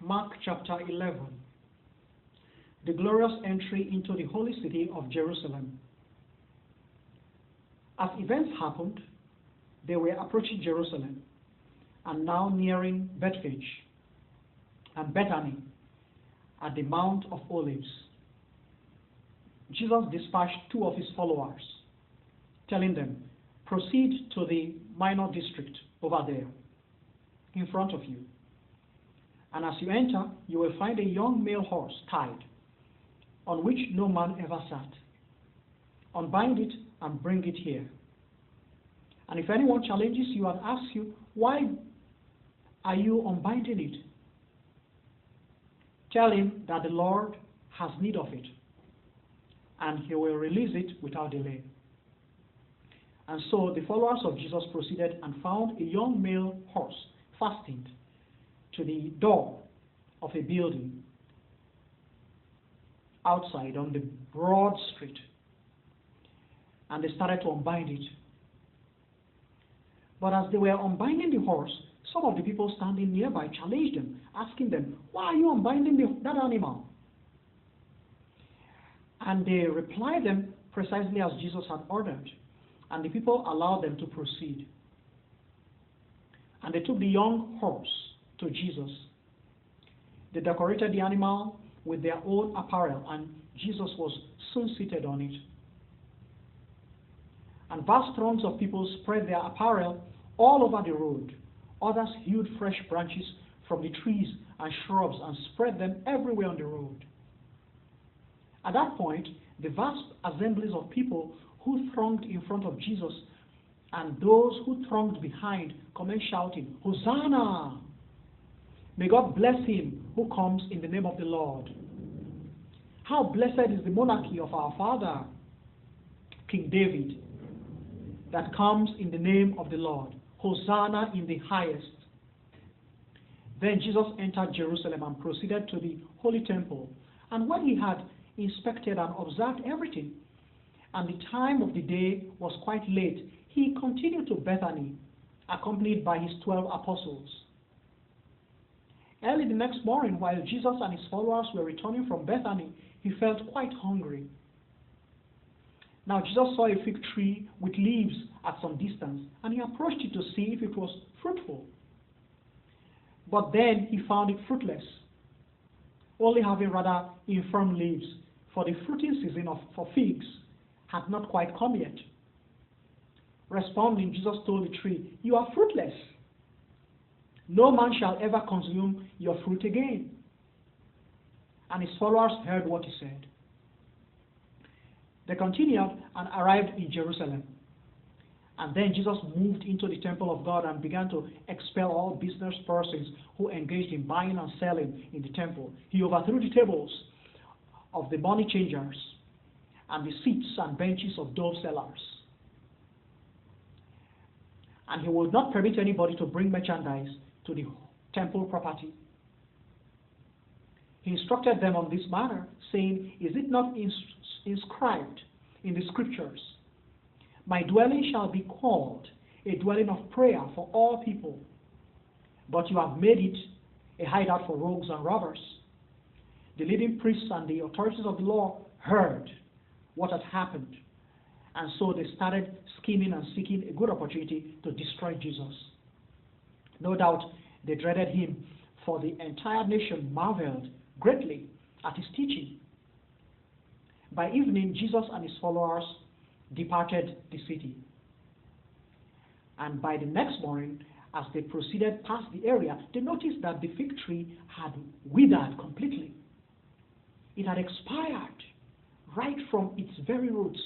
Mark chapter 11. The glorious entry into the holy city of Jerusalem. As events happened, they were approaching Jerusalem and now nearing Bethphage and Bethany at the Mount of Olives. Jesus dispatched two of his followers, telling them, "Proceed to the minor district over there, in front of you. And as you enter, you will find a young male horse tied, on which no man ever sat. Unbind it and bring it here. And if anyone challenges you and asks you, 'Why are you unbinding it?' tell him that the Lord has need of it, and he will release it without delay." And so the followers of Jesus proceeded and found a young male horse fastened to the door of a building outside on the broad street. And they started to unbind it. But as they were unbinding the horse, some of the people standing nearby challenged them, asking them, "Why are you unbinding that animal?" And they replied them precisely as Jesus had ordered, and the people allowed them to proceed. And they took the young horse to Jesus. They decorated the animal with their own apparel, and Jesus was soon seated on it. And vast throngs of people spread their apparel all over the road. Others hewed fresh branches from the trees and shrubs and spread them everywhere on the road. At that point, the vast assemblies of people who thronged in front of Jesus and those who thronged behind commenced shouting, "Hosanna! May God bless him who comes in the name of the Lord. How blessed is the monarchy of our father, King David, that comes in the name of the Lord. Hosanna in the highest." Then Jesus entered Jerusalem and proceeded to the holy temple. And when he had inspected and observed everything, and the time of the day was quite late, he continued to Bethany, accompanied by his 12 apostles. Early the next morning, while Jesus and his followers were returning from Bethany, he felt quite hungry. Now Jesus saw a fig tree with leaves at some distance, and he approached it to see if it was fruitful. But then he found it fruitless, only having rather infirm leaves, for the fruiting season for figs had not quite come yet. Responding, Jesus told the tree, "You are fruitless. No man shall ever consume your fruit again." And his followers heard what he said. They continued and arrived in Jerusalem. And then Jesus moved into the temple of God and began to expel all business persons who engaged in buying and selling in the temple. He overthrew the tables of the money changers and the seats and benches of dove sellers. And he would not permit anybody to bring merchandise to the temple property. He instructed them on this matter, saying, "Is it not inscribed in the scriptures, 'My dwelling shall be called a dwelling of prayer for all people'? But you have made it a hideout for rogues and robbers." The leading priests and the authorities of the law heard what had happened, and so they started scheming and seeking a good opportunity to destroy Jesus. No doubt they dreaded him, for the entire nation marveled greatly at his teaching. By evening, Jesus and his followers departed the city. And by the next morning, as they proceeded past the area, they noticed that the fig tree had withered completely. It had expired right from its very roots.